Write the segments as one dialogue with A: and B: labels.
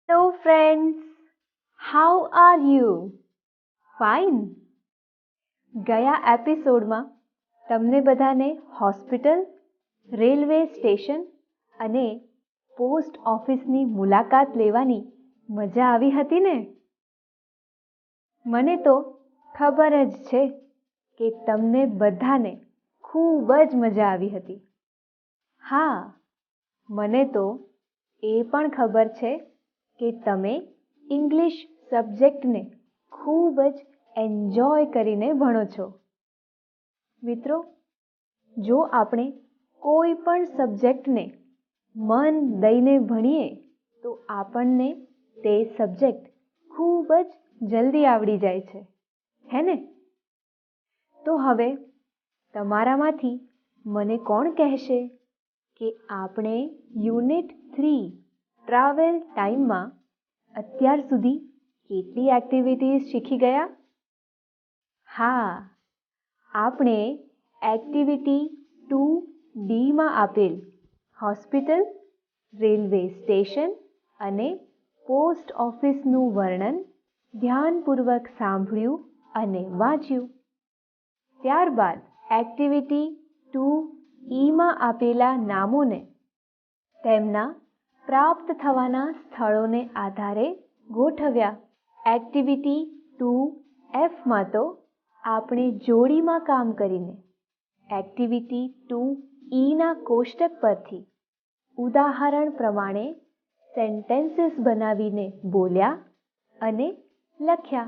A: Hello friends, how are you? Fine. ગયા એપિસોડમાં તમને બધાને હોસ્પિટલ, રેલવે સ્ટેશન અને પોસ્ટ ઓફિસની મુલાકાત લેવાની મજા આવી હતી ને? મને તો ખબર જ છે કે તમને બધાને ખૂબ જ મજા આવી હતી. હા, મને તો એ પણ ખબર છે કે તમે ઇંગ્લિશ સબ્જેક્ટને ખૂબ જ એન્જોય કરીને ભણો છો. મિત્રો, જો આપણે કોઈ પણ સબ્જેક્ટને મન દઈને ભણીએ તો આપણને તે સબ્જેક્ટ ખૂબ જ જલ્દી આવડી જાય છે, હે ને? તો હવે તમારામાંથી મને કોણ કહેશે કે આપણે યુનિટ 3 ટ્રાવેલ ટાઈમમાં અત્યાર સુધી કેટલી એક્ટિવિટીઝ શીખી ગયા? હા, આપણે એક્ટિવિટી 2D આપેલ હોસ્પિટલ, રેલવે સ્ટેશન અને પોસ્ટ ઓફિસનું વર્ણન ધ્યાનપૂર્વક સાંભળ્યું અને વાંચ્યું. ત્યારબાદ એક્ટિવિટી 2E આપેલા નામોને તેમના પ્રાપ્ત થવાના સ્થળોને આધારે ગોઠવ્યા. એક્ટિવિટી 2F તો આપણે જોડીમાં કામ કરીને એક્ટિવિટી 2E કોષ્ટક પરથી ઉદાહરણ પ્રમાણે સેન્ટેન્સીસ બનાવીને બોલ્યા અને લખ્યા.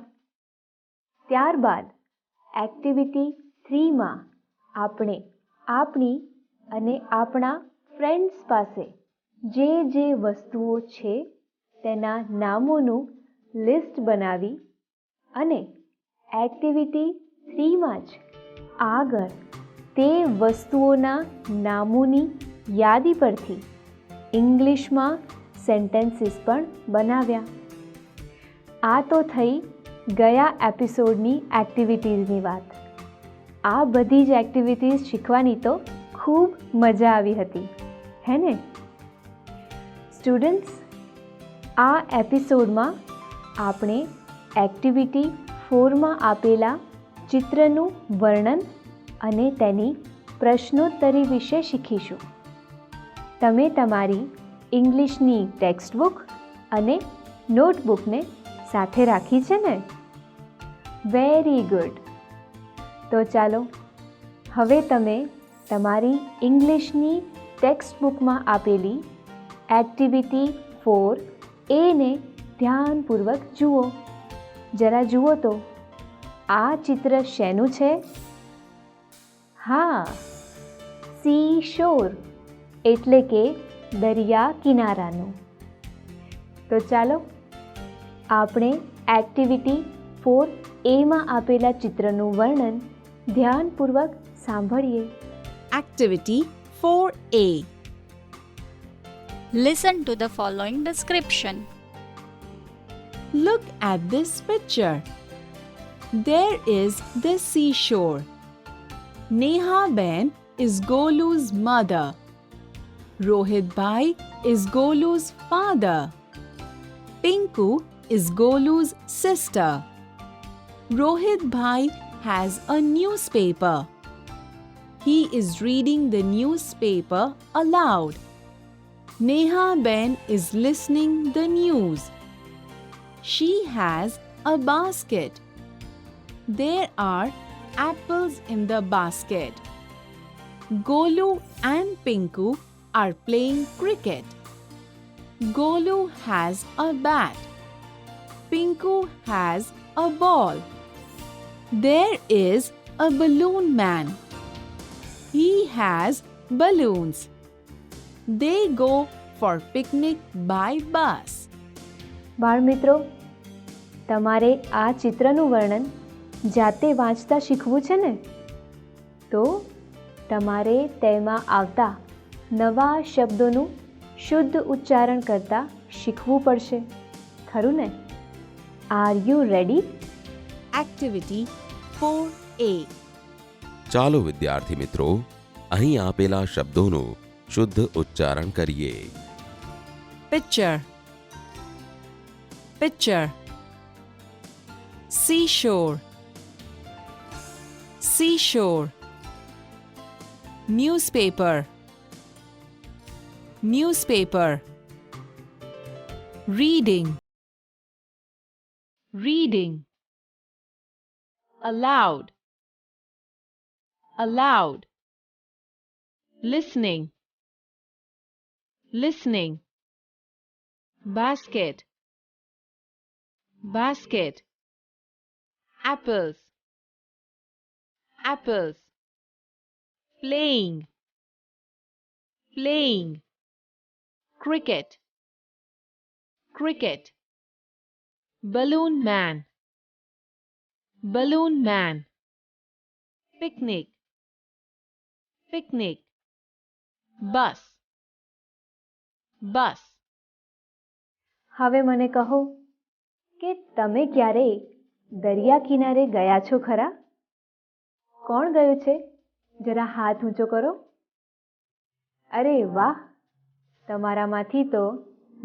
A: ત્યારબાદ એક્ટિવિટી 3 આપણે આપણી અને આપણા ફ્રેન્ડ્સ પાસે જે વસ્તુઓ છે તેના નામોનું લિસ્ટ બનાવી અને એક્ટિવિટી 3 જ આગળ તે વસ્તુઓના નામોની યાદી પરથી ઇંગ્લિશમાં સેન્ટેન્સીસ પણ બનાવ્યા. આ તો થઈ ગયા એપિસોડની એક્ટિવિટીઝની વાત. આ બધી જ એક્ટિવિટીઝ શીખવાની તો ખૂબ મજા આવી હતી, હે ને? સ્ટુડન્ટ્સ, આ એપિસોડમાં આપણે એક્ટિવિટી 4 આપેલા ચિત્રનું વર્ણન અને તેની પ્રશ્નોત્તરી વિશે શીખીશું. તમે તમારી ઇંગ્લિશની ટેક્સ્ટ બુક અને નોટબુકને સાથે રાખી છે ને? Very good. તો ચાલો હવે તમે તમારી ઇંગ્લિશની ટેક્સ્ટ બુકમાં આપેલી એક્ટિવિટી 4A ને ધ્યાનપૂર્વક જુઓ. જરા જુઓ તો આ ચિત્ર શેનું છે? હા, સી શોર એટલે કે દરિયા કિનારાનું. તો ચાલો આપણે એક્ટિવિટી 4A આપેલા ચિત્રનું વર્ણન ધ્યાનપૂર્વક સાંભળીએ.
B: Activity 4A.
C: Listen to the following description.
B: Look at this picture. There is the seashore. Neha Ben is Golu's mother. Rohit Bhai is Golu's father. Pinku is Golu's sister. Rohit Bhai has a newspaper. He is reading the newspaper aloud. Neha Ben is listening the news. She has a basket. There are apples in the basket. Golu and Pinku are playing cricket. Golu has a bat. Pinku has a ball. There is a balloon man. He has balloons. They go for picnic by bus.
A: બાળમિત્રો, તમારે આ ચિત્રનું વર્ણન જાતે વાંચતા શીખવું છે ને? તો તમારે તેમાં આવતા નવા શબ્દોનું શુદ્ધ ઉચ્ચારણ કરતા શીખવું પડશે, ખરું ને? Are you ready?
B: Activity 4A.
D: ચાલો વિદ્યાર્થી મિત્રો, અહીં આપેલા શબ્દોનું શુદ્ધ ઉચ્ચારણ કરીએ.
B: Picture. picture. Seashore. Seashore. Newspaper. Newspaper. Reading. Reading. Aloud. Aloud. Listening. Listening. Basket. Basket. Apples. Apples. Playing. Playing. Cricket. Cricket. Balloon man. Balloon man. Picnic. Picnic. Bus. Bus.
A: હવે મને કહો કે તમે ક્યારેય દરિયા કિનારે ગયા છો ખરા? કોણ ગયું છે? જરા હાથ ઊંચો કરો. અરે વાહ! તમારામાંથી તો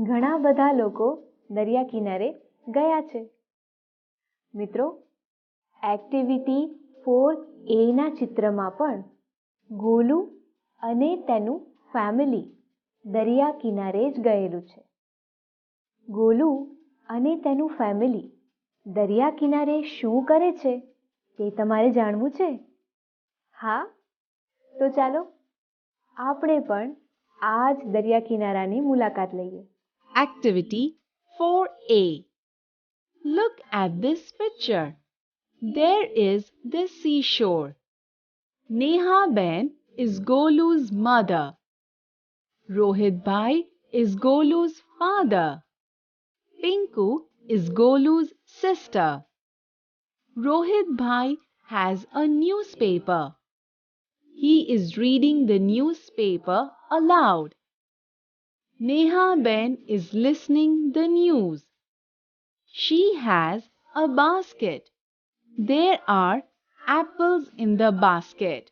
A: ઘણા બધા લોકો દરિયા કિનારે ગયા છે. મિત્રો, એક્ટિવિટી 4A ના ચિત્રમાં પણ ગોલુ અને તેનું ફેમિલી દરિયા કિનારે જ ગયેલું છે. ગોલુ અને તેનું ફેમિલી દરિયા કિનારે શું કરે છે તે તમારે જાણવું છે? હા, તો ચાલો આપણે પણ આ જ દરિયા કિનારાની મુલાકાત લઈએ.
B: Activity 4A. Look at this picture. There is the seashore. Neha Ben is Golu's mother. Rohit Bhai is Golu's father. Pinku is Golu's sister. Rohit Bhai has a newspaper. He is reading the newspaper aloud. Neha Ben is listening the news. She has a basket. There are apples in the basket.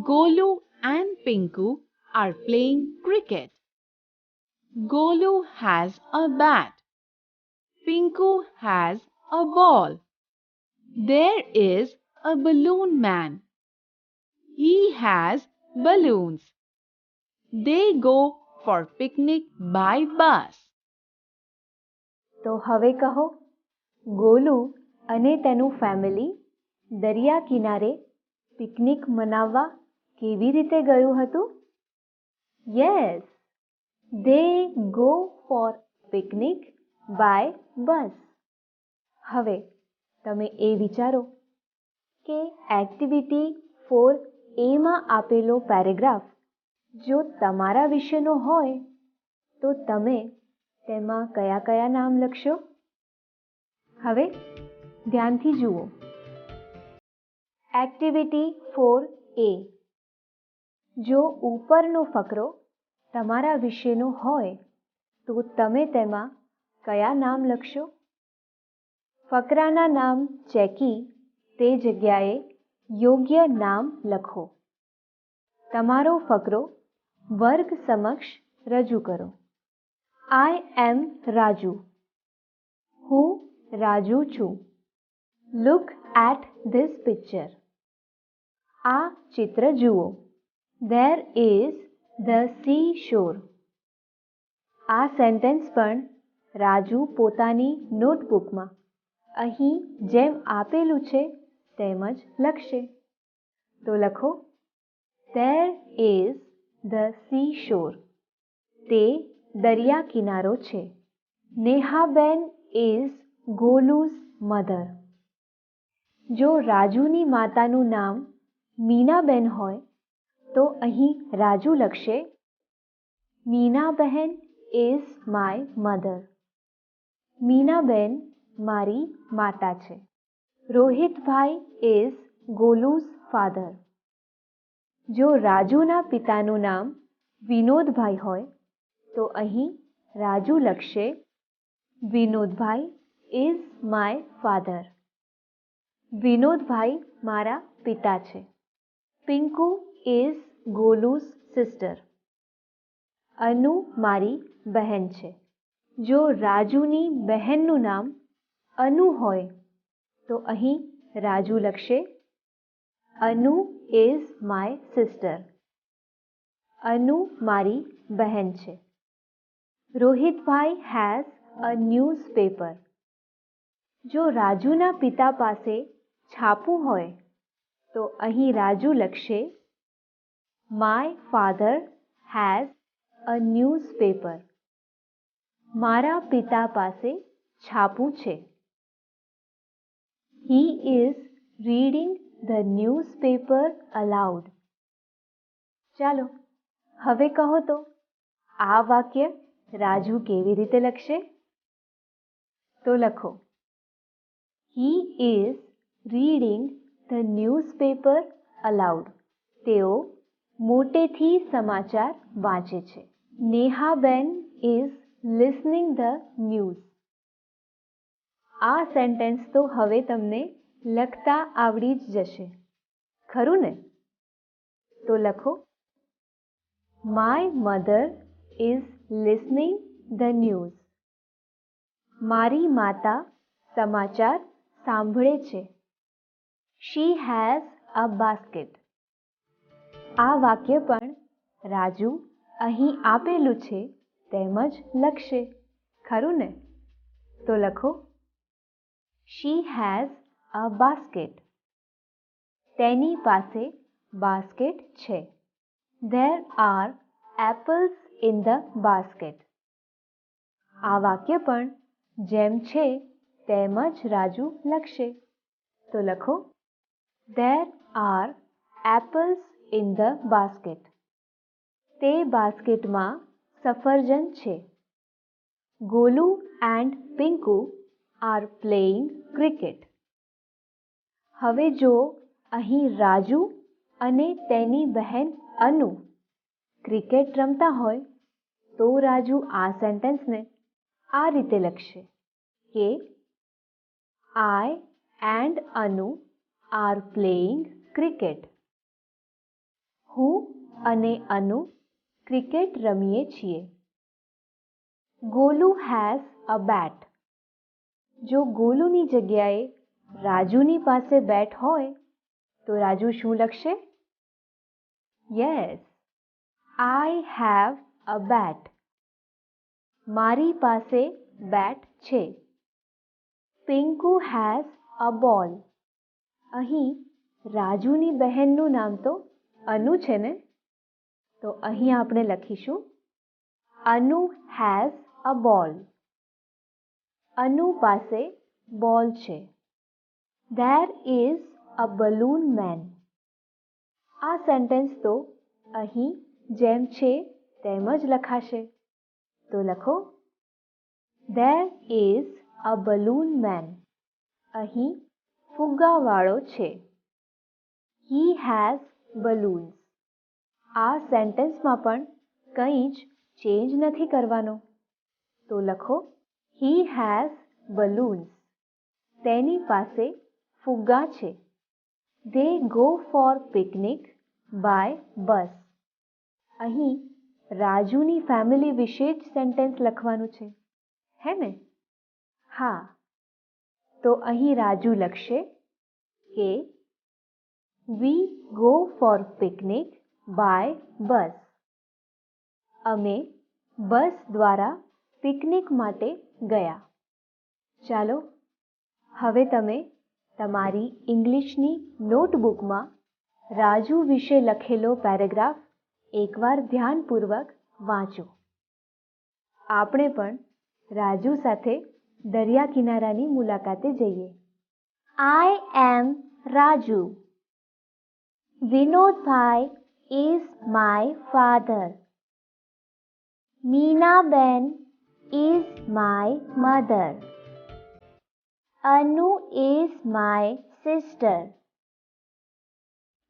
B: Golu and Pinku are playing cricket. Golu has a bat. Pinku has a ball. There is a balloon man. He has balloons. They go for picnic by bus.
A: તો હવે કહો, ગોલુ અને તેનું family દરિયા કિનારે picnic મનાવવા કેવી રીતે ગયું હતું? Yes, they go for picnic by bus. હવે તમે એ વિચારો કે એક્ટિવિટી 4A માં આપેલો પેરેગ્રાફ જો તમારા વિશેનો હોય તો તમે તેમાં કયા કયા નામ લખશો? હવે ધ્યાનથી જુઓ. Activity 4A. જો ઉપરનો ફકરો તમારા વિશેનો હોય તો તમે તેમાં કયા નામ લખશો? ફકરાના નામ ચેકી તે જગ્યાએ યોગ્ય નામ લખો. તમારો ફકરો વર્ગ સમક્ષ રજૂ કરો. I am Raju. હું રાજુ છું. Look at this picture. આ ચિત્ર જુઓ. There is the seashore. આ સેન્ટેન્સ પણ રાજુ પોતાની નોટબુકમાં અહીં જેમ આપેલું છે તેમ જ લખશે. તો લખો, There is the seashore. તે દરિયા કિનારો છે. નેહાબેન is Golu's mother. જો રાજુની માતાનું નામ મીનાબેન હોય તો અહીં રાજુ લખશે, મીનાબહેન is my mother. મીનાબેન મારી માતા છે. રોહિતભાઈ is Golu's father. જો રાજુના પિતાનું નામ વિનોદભાઈ હોય તો અહીં રાજુ લખશે, Vinodbhai is my father. Vinodbhai મારા પિતા છે. Pinku is Golu's sister. અનુ મારી બહેન છે. જો રાજુની બહેનનું નામ અનુ હોય તો અહીં રાજુ લખશે. અનુ ઇઝ માય સિસ્ટર. અનુ મારી બહેન છે. રોહિતભાઈ હેઝ અ ન્યૂઝપેપર. જો રાજુના પિતા પાસે છાપું હોય તો અહીં રાજુ લખશે. My father has a newspaper. મારા પિતા પાસે છાપું છે. He is reading the newspaper aloud. ચાલો હવે કહો તો આ વાક્ય રાજુ કેવી રીતે લખશે? તો લખો. He is reading the newspaper aloud. તેઓ મોટેથી સમાચાર વાંચે છે. નેહાબેન is listening the news. આ સેન્ટેન્સ તો હવે તમને લખતા આવડી જ જશે, ખરું ને? તો લખો. My mother is listening the news. મારી માતા સમાચાર સાંભળે છે. She has a basket. આ વાક્ય પણ રાજુ અહીં આપેલું છે તેમ જ લખશે, ખરું ને? તો લખો. She has a basket. તેની પાસે બાસ્કેટ છે. There are apples in the basket. આ વાક્ય પણ જેમ છે તેમ જ રાજુ લખશે. તો લખો. There are apples in the basket. તે બાસ્કેટમાં સફરજન છે. Golu and Pinku are playing cricket. હવે જો અહીં રાજુ અને તેની બહેન અનુ ક્રિકેટ રમતા હોય તો રાજુ આ સેન્ટેન્સને આ રીતે લખશે કે I and Anu are playing cricket. હું અને અનુ ક્રિકેટ રમીએ છીએ. Golu has a bat. જો ગોલુની જગ્યાએ રાજુની પાસે બેટ હોય તો રાજુ શું લખશે? Yes, I have a bat. મારી પાસે બેટ છે. Pinku has a ball. અહીં રાજુની બહેનનું નામ તો અનુ છે ને? તો અહીં આપણે લખીશું અનુ has a ball. અનુ પાસે બોલ છે. There is a balloon man. આ સેન્ટેન્સ તો અહીં જેમ છે તેમ જ લખાશે. તો લખો. There is a balloon man. અહીં ફુગ્ગાવાળો છે. He has balloons. આ સેન્ટેન્સમાં પણ કંઈ જ ચેન્જ નથી કરવાનો. તો લખો. He has balloons. તેની પાસે ફુગ્ગા છે. They go for picnic by bus. અહીં રાજુની ફેમિલી વિશે જ સેન્ટેન્સ લખવાનું છે, હે ને? હા, તો અહીં રાજુ લખશે કે We go for picnic by bus. અમે બસ દ્વારા પિકનિક માટે ગયા. ચાલો હવે તમે તમારી ઇંગ્લિશની નોટબુકમાં રાજુ વિશે લખેલો પેરેગ્રાફ એકવાર ધ્યાનપૂર્વક વાંચો. આપણે પણ રાજુ સાથે દરિયા કિનારાની મુલાકાતે જઈએ. I am Raju. Vinodbhai is my father. Meenaben is my mother. Anu is my sister.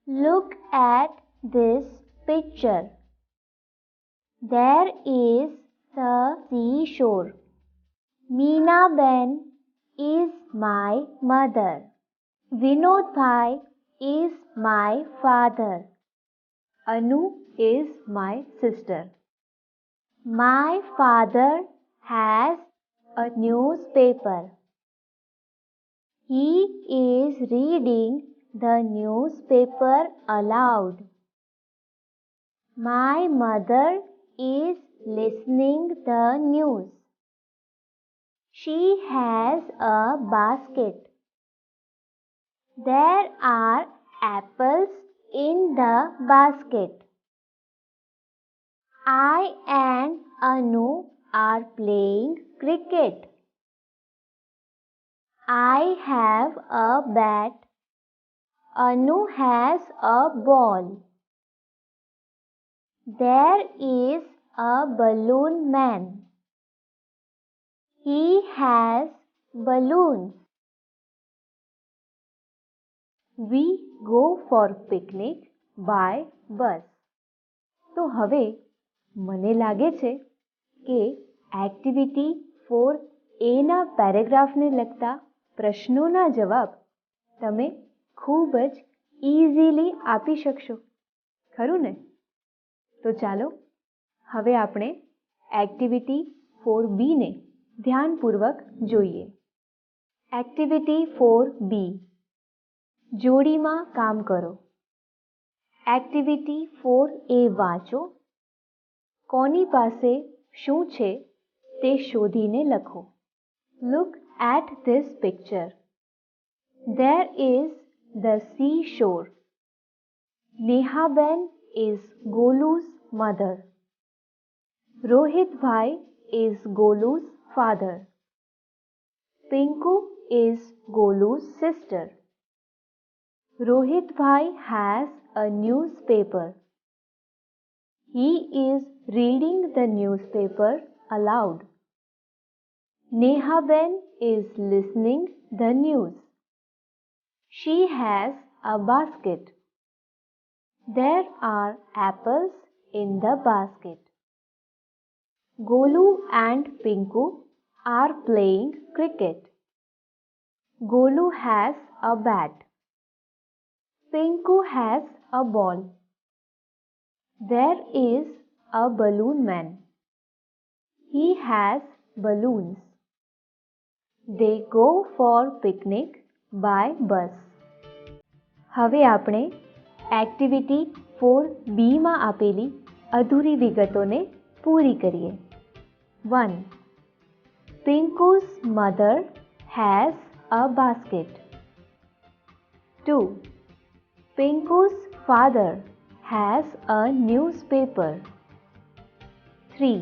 A: Look at this picture. There is the seashore. Meenaben is my mother. Vinodbhai is my father. Anu is my sister. My father has a newspaper. He is reading the newspaper aloud. My mother is listening the news. She has a basket. There are apples in the basket. I and Anu are playing cricket. I have a bat. Anu has a ball. There is a balloon man. He has balloons. We go for picnic by bus. તો હવે મને લાગે છે કે activity 4A ના પેરેગ્રાફને લગતા પ્રશ્નોના જવાબ તમે ખૂબ જ ઇઝીલી આપી શકશો, ખરું ને? તો ચાલો હવે આપણે એક્ટિવિટી 4B ને ધ્યાનપૂર્વક જોઈએ. એક્ટિવિટી 4B, જોડીમાં કામ કરો. એક્ટિવિટી 4A વાંચો. કોની પાસે શું છે તે શોધીને લખો. Look at this picture. There is the seashore. Nehaben is Golu's mother. Rohit Bhai is Golu's father. Pinku is Golu's sister. Rohit Bhai has a newspaper. He is reading the newspaper aloud. Nehaben is listening the news. She has a basket. There are apples in the basket. Golu and Pinku are playing cricket. Golu has a bat. Pinku has a ball. There is a balloon man. He has balloons. They go for picnic by bus. હવે આપણે activity 4B માં આપેલી અધૂરી વિગતોને પૂરી કરીએ. 1. Pinku's mother has a basket. 2. Pinku's father has a newspaper. 3.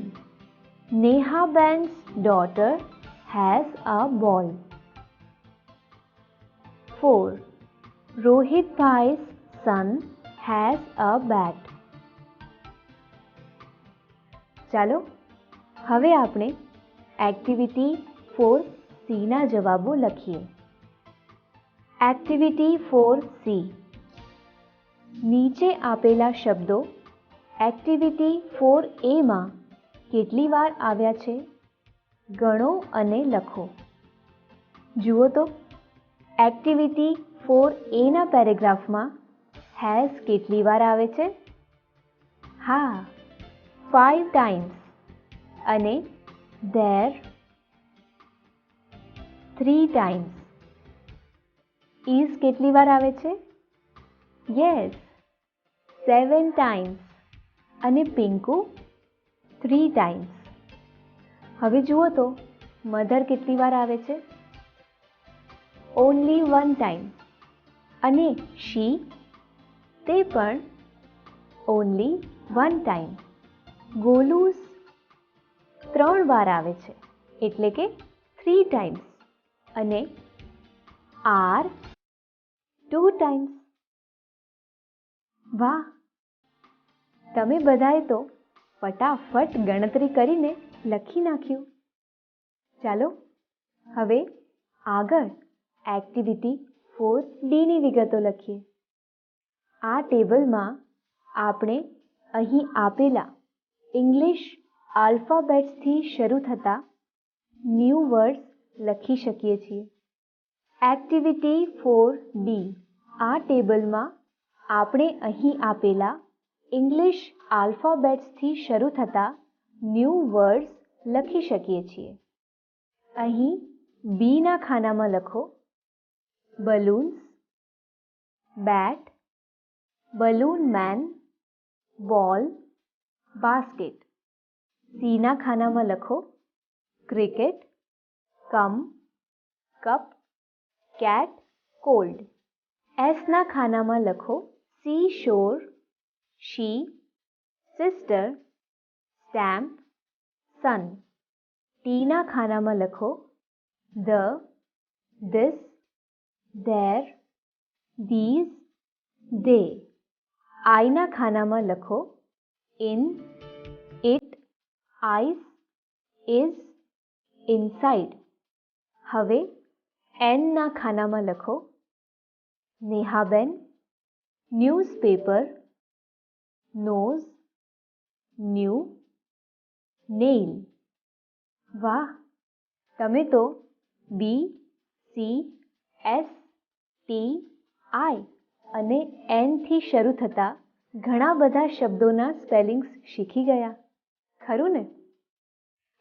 A: Nehaben's daughter has a ball. 4. Rohit Bhai's son has a bat. ચાલો હવે આપણે એક્ટિવિટી 4C ના જવાબો લખીએ. એક્ટિવિટી 4C, નીચે આપેલા શબ્દો એક્ટિવિટી 4A માં કેટલી વાર આવ્યા છે ગણો અને લખો. જુઓ તો એક્ટિવિટી 4A ના પેરેગ્રાફમાં હેઝ કેટલી વાર આવે છે? હા, 5 times. અને there 3 times. is કેટલી વાર આવે છે? Yes, 7 times. અને પિંકુ 3 times. હવે જુઓ તો મધર કેટલી વાર આવે છે? Only 1 time. અને she તે પણ only 1 time. Golu's 3 વાર આવે છે એટલે કે 3 times. અને are 2 times. વાહ, તમે બધાએ તો ફટાફટ ગણતરી કરીને લખી નાખ્યું. ચાલો હવે આગળ એક્ટિવિટી 4D ની વિગતો લખીએ. આ ટેબલમાં આપણે અહીં આપેલા ઇંગ્લિશ આલ્ફાબેટ્સથી શરૂ થતા ન્યૂ વર્ડ્સ લખી શકીએ છીએ. એક્ટિવિટી 4D, આ ટેબલમાં આપણે અહીં આપેલા ઇંગ્લિશ આલ્ફાબેટ્સથી શરૂ થતા ન્યૂ વર્ડ્સ લખી શકીએ છીએ. અહીં બીના ખાનામાં લખો balloons, bat, balloon man, ball, basket. સીના ખાનામાં લખો cricket, come, cup, cat, cold. એસના ખાનામાં લખો sea shore, she, sister, stamp, sun. ટીના ખાનામાં લખો the, this, there, these, they. આઈના ખાનામાં લખો in, it, ice, is, inside. હવે એનના ખાનામાં લખો નેહાબેન, ન્યૂઝપેપર, નોઝ, ન્યૂ, નેઇલ. વાહ, તમે તો B, C, S, T, I અને એનથી શરૂ થતા ઘણા બધા શબ્દોના સ્પેલિંગ્સ શીખી ગયા, ખરું ને?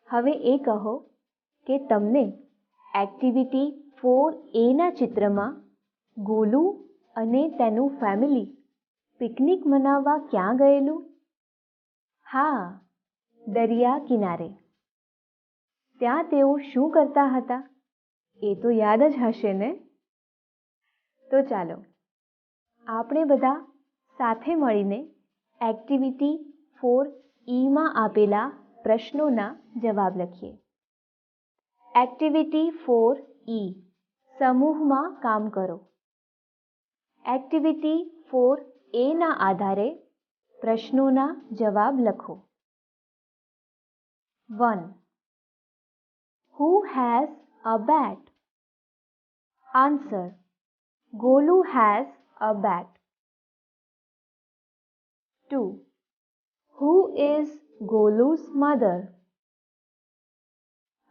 A: હવે એ કહો કે તમને એક્ટિવિટી 4A ચિત્રમાં ગોલુ અને તેનું ફેમિલી પિકનિક મનાવવા ક્યાં ગયેલું? હા, દરિયા કિનારે. ત્યાં તેઓ શું કરતા હતા એ તો યાદ જ હશે ને? તો ચાલો આપણે બધા સાથે મળીને એક્ટિવિટી 4E આપેલા પ્રશ્નોના જવાબ લખીએ. એક્ટિવિટી 4E સમૂહમાં કામ કરો. એક્ટિવિટી 4A આધારે પ્રશ્નોના જવાબ લખો. 1. Who has a bat? Answer. Golu has a bat. 2. Who is Golu's mother?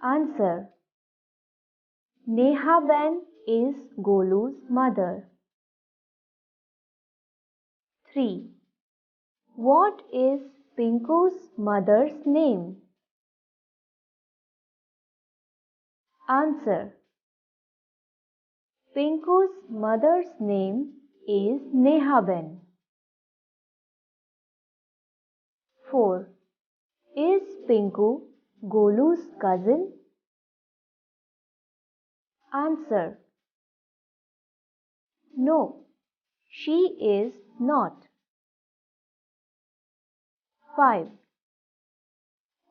A: Answer. Nehaben is Golu's mother. 3. What is Pinku's mother's name? Answer. Pinku's mother's name is Nehaben. 4. Is Pinku Golu's cousin? Answer. No, she is not. 5.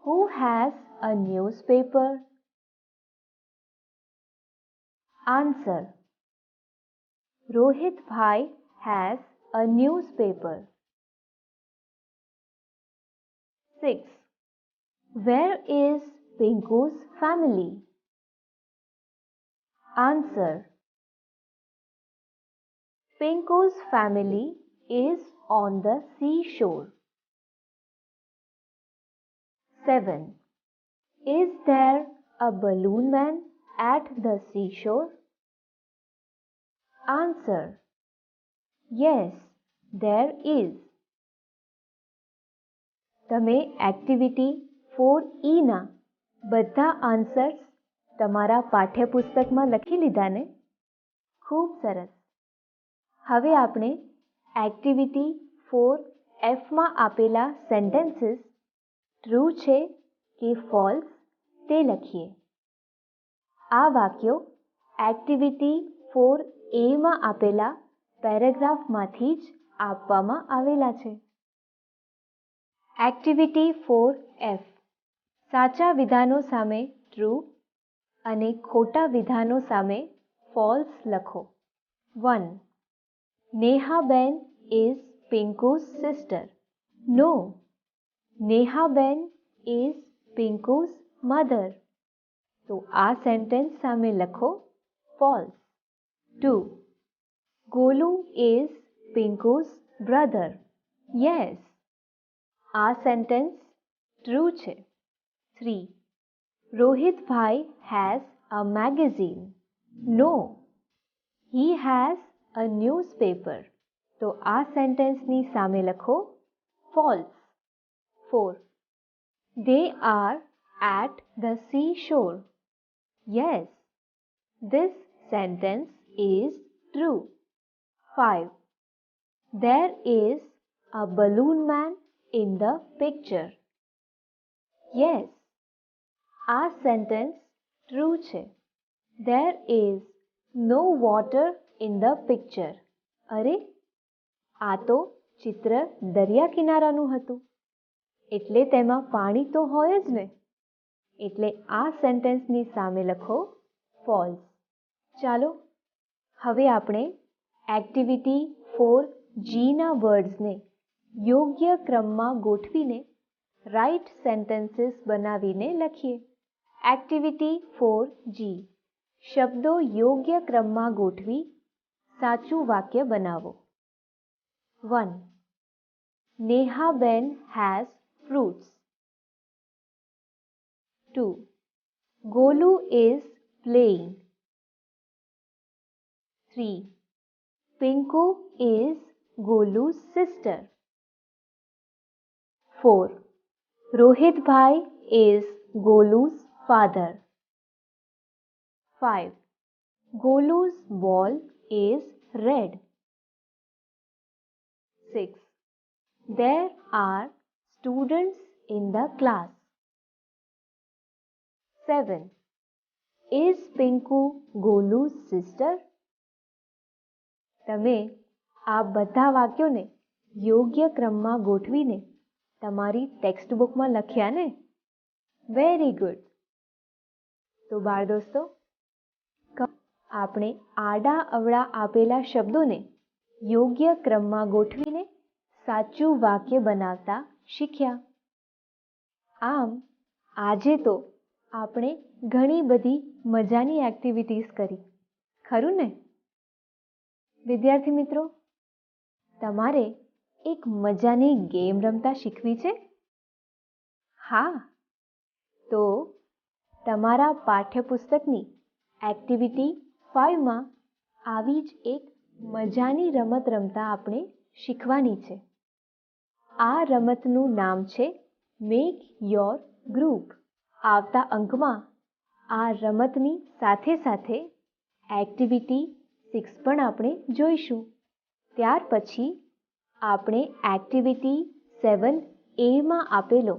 A: Who has a newspaper? Answer. Rohit Bhai has a newspaper. 6. Where is Pinku's family? Answer. Pinku's family is on the seashore. 7. Is there a balloon man at the seashore? Answer. Yes, there is. તમે activity 4E બધા answers તમારા પાઠ્યપુસ્તકમાં લખી લીધા ને? ખૂબ સરસ. હવે આપણે એક્ટિવિટી 4F આપેલા સેન્ટેન્સીસ ટ્રુ છે કે ફોલ્સ તે લખીએ. આ વાક્યો એક્ટિવિટી 4A આપેલા પેરેગ્રાફમાંથી જ આપવામાં આવેલા છે. એક્ટિવિટી 4F સાચા વિધાનો સામે ટ્રુ અને ખોટા વિધાનો સામે ફોલ્સ લખો. 1. Nehaben is Pinku's sister. No, Nehaben is Pinku's mother. તો આ સેન્ટેન્સ સામે લખો false. 2. Golu is Pinku's brother. Yes, આ સેન્ટેન્સ ટ્રુ છે. 3. Rohit Bhai has a magazine. No, he has a newspaper. તો આ સેન્ટેન્સની સામે લખો false. 4. They are at the seashore. Yes, this sentence is true. 5. There is a balloon man in the picture. Yes, આ sentence true છે. There is no water in the picture. અરે, આ તો ચિત્ર દરિયા કિનારાનું હતું, એટલે તેમાં પાણી તો હોય જ ને. એટલે આ સેન્ટેન્સની સામે લખો ફોલ્સ. ચાલો હવે આપણે એક્ટિવિટી 4Gના વર્ડ્સને યોગ્ય ક્રમમાં ગોઠવીને રાઇટ સેન્ટેન્સીસ બનાવીને લખીએ. Activity 4G. શબ્દો યોગ્ય ક્રમમાં ગોઠવી સાચું વાક્ય બનાવો. 1. Nehaben has fruits. 2. Golu is playing. 3. Pinku is Golu's sister. 4. Rohit Bhai is Golu's father. 5. Golu's ball is red. 6. There are students in the class. 7. Is Pinku Golu's sister? તમે આ બધા વાક્યોને યોગ્ય ક્રમમાં ગોઠવીને તમારી ટેક્સ્ટ બુકમાં લખ્યા ને? Very good. તો બાળ દોસ્તો, આપણે આડા અવળા આપેલા શબ્દોને યોગ્ય ક્રમમાં ગોઠવીને સાચું વાક્ય બનાવતા શીખ્યા. આમ આજે તો આપણે ઘણી બધી મજાની એક્ટિવિટીઝ કરી, ખરું ને? વિદ્યાર્થી મિત્રો, તમારે એક મજાની ગેમ રમતા શીખવી છે? હા, તો તમારા પાઠ્યપુસ્તકની એક્ટિવિટી 5માં આવી જ એક મજાની રમત રમતા આપણે શીખવાની છે. આ રમતનું નામ છે મેક યોર ગ્રુપ. આવતા અંકમાં આ રમતની સાથે સાથે એક્ટિવિટી 6 પણ આપણે જોઈશું. ત્યાર પછી આપણે એક્ટિવિટી 7Aમાં આપેલો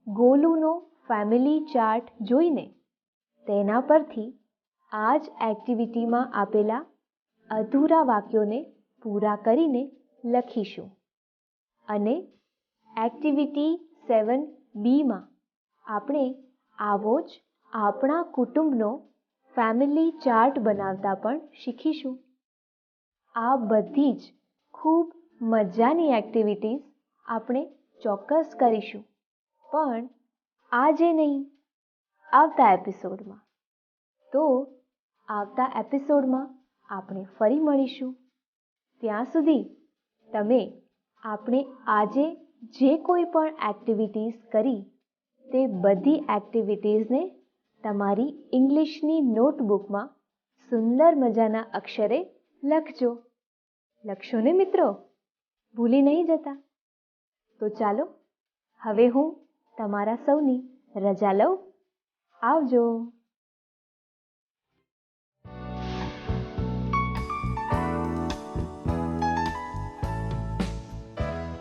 A: ગોલુનો ફેમિલી ચાર્ટ જોઈને તેના પરથી આ જ એક્ટિવિટીમાં આપેલા અધૂરા વાક્યોને પૂરા કરીને લખીશું. અને એક્ટિવિટી 7Bમાં આપણે આવો જ આપણા કુટુંબનો ફેમિલી ચાર્ટ બનાવતા પણ શીખીશું. આ બધી જ ખૂબ મજાની એક્ટિવિટીઝ આપણે ચોક્કસ કરીશું, પણ આજે નહીં, આવતા એપિસોડમાં. તો આવતા એપિસોડમાં આપણે ફરી મળીશું. ત્યાં સુધી તમે આપણે આજે જે કોઈ પણ એક્ટિવિટીઝ કરી તે બધી એક્ટિવિટીઝને તમારી ઇંગ્લિશની નોટબુકમાં સુંદર મજાના અક્ષરે લખજો. લખશો ને મિત્રો? ભૂલી નહીં જતા. તો ચાલો હવે હું તમારા સૌની રજા લઉં. આવજો.